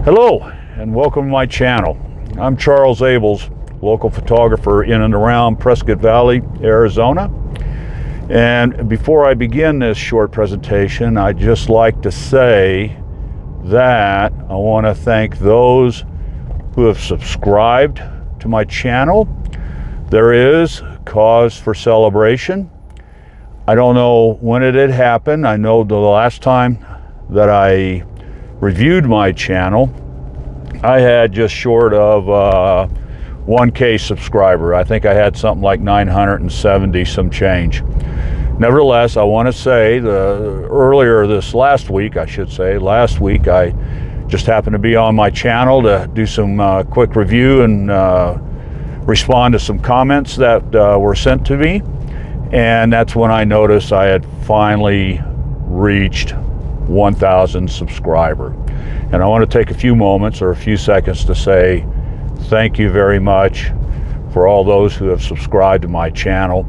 Hello and welcome to my channel. I'm Charles Abels, local photographer in and around Prescott Valley, Arizona. And before I begin this short presentation, I'd just like to say that I want to thank those who have subscribed to my channel. There is cause for celebration. I don't know when it had happened. I know the last time that I reviewed my channel, I had just short of 1K subscriber. I think I had something like 970 some change. Nevertheless, I want to say earlier this last week, I just happened to be on my channel to do some quick review and respond to some comments that were sent to me. And that's when I noticed I had finally reached 1,000 subscriber. And I want to take a few moments or a few seconds to say thank you very much for all those who have subscribed to my channel.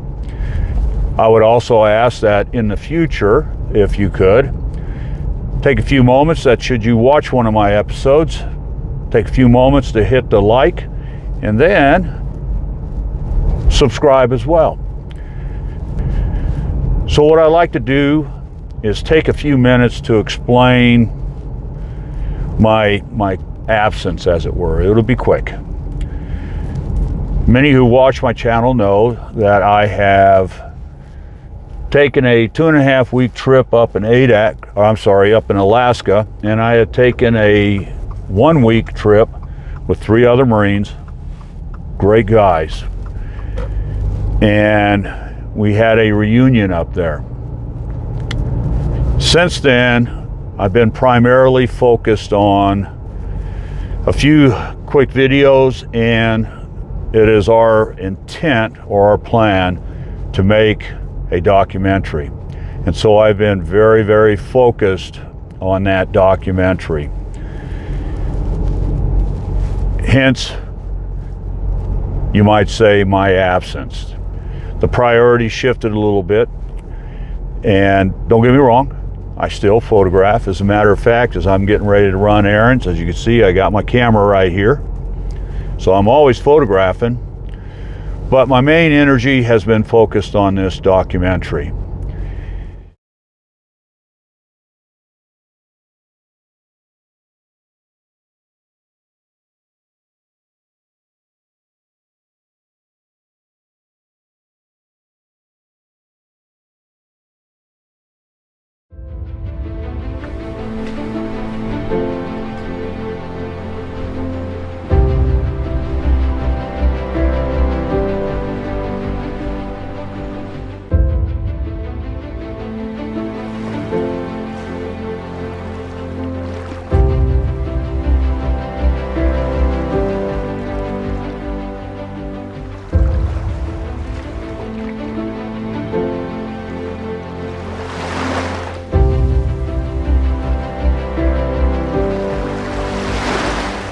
I would also ask that in the future, if you could, take a few moments that should you watch one of my episodes, take a few moments to hit the like and then subscribe as well. So what I like to do is take a few minutes to explain my absence, as it were. It'll be quick. Many who watch my channel know that I have taken a 2.5 week trip up in up in Alaska, and I had taken a 1 week trip with 3 other Marines, great guys, and we had a reunion up there. Since then, I've been primarily focused on a few quick videos, and it is our intent or our plan to make a documentary. And so I've been very, very focused on that documentary. Hence, you might say, my absence. The priority shifted a little bit, and don't get me wrong, I still photograph. As a matter of fact, as I'm getting ready to run errands, as you can see, I got my camera right here. So I'm always photographing, but my main energy has been focused on this documentary.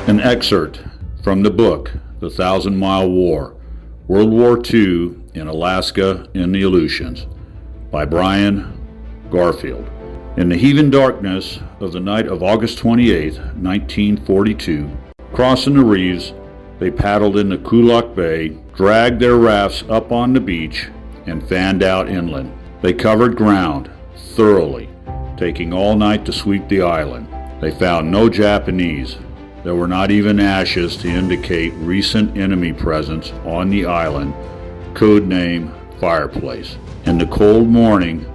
An excerpt from the book, The Thousand Mile War, World War II in Alaska and the Aleutians, by Brian Garfield. In the heaving darkness of the night of August 28, 1942, crossing the reefs, they paddled into Kulak Bay, dragged their rafts up on the beach, and fanned out inland. They covered ground thoroughly, taking all night to sweep the island. They found no Japanese. There were not even ashes to indicate recent enemy presence on the island, code name Fireplace. In the cold morning,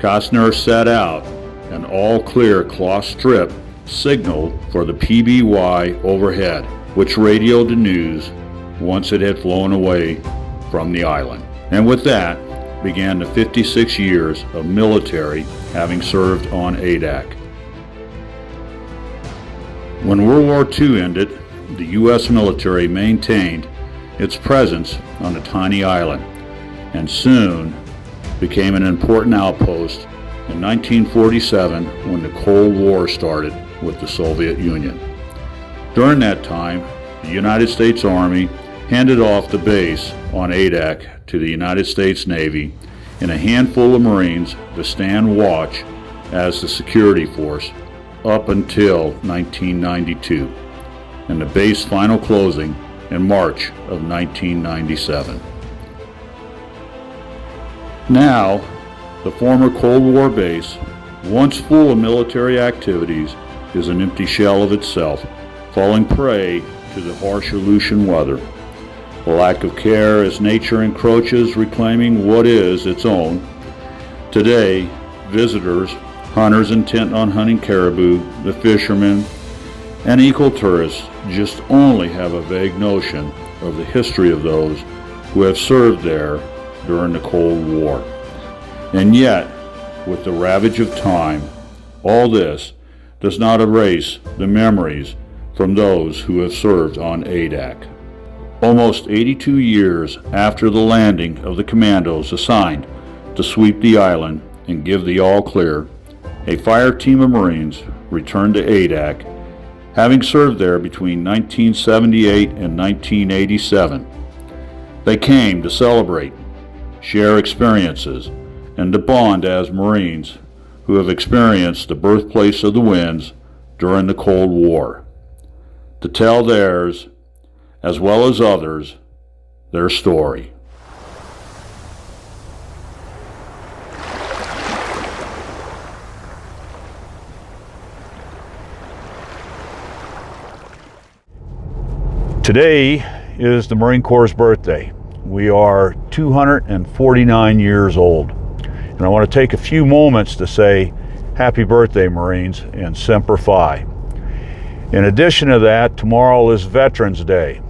Costner set out an all-clear cloth strip signaled for the PBY overhead, which radioed the news once it had flown away from the island. And with that began the 56 years of military having served on Adak. When World War II ended, the U.S. military maintained its presence on the tiny island and soon became an important outpost in 1947 when the Cold War started with the Soviet Union. During that time, the United States Army handed off the base on Adak to the United States Navy and a handful of Marines to stand watch as the security force up until 1992, and the base final closing in March of 1997. Now, the former Cold War base, once full of military activities, is an empty shell of itself, falling prey to the harsh Aleutian weather. The lack of care as nature encroaches, reclaiming what is its own. Today, visitors, hunters intent on hunting caribou, the fishermen, and eco-tourists just only have a vague notion of the history of those who have served there during the Cold War. And yet, with the ravage of time, all this does not erase the memories from those who have served on Adak. Almost 82 years after the landing of the commandos assigned to sweep the island and give the all clear, a fire team of Marines returned to Adak, having served there between 1978 and 1987. They came to celebrate, share experiences, and to bond as Marines who have experienced the birthplace of the winds during the Cold War, to tell theirs, as well as others, their story. Today is the Marine Corps' birthday. We are 249 years old. And I want to take a few moments to say happy birthday, Marines, and Semper Fi. In addition to that, tomorrow is Veterans Day.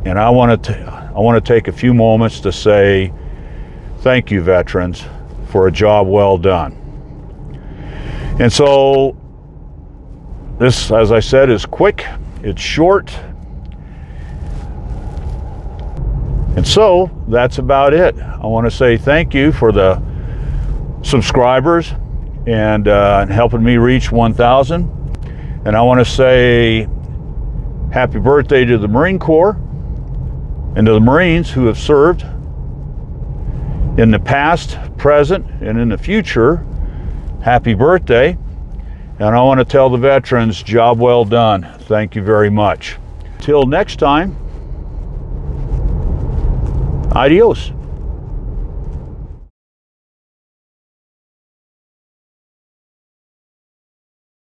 And I want to take a few moments to say thank you, veterans, for a job well done. And so this, as I said, is quick, it's short. And so that's about it. I want to say thank you for the subscribers and helping me reach 1,000. And I want to say happy birthday to the Marine Corps and to the Marines who have served in the past, present, and in the future. Happy birthday. And I want to tell the veterans, job well done. Thank you very much. Till next time, adios.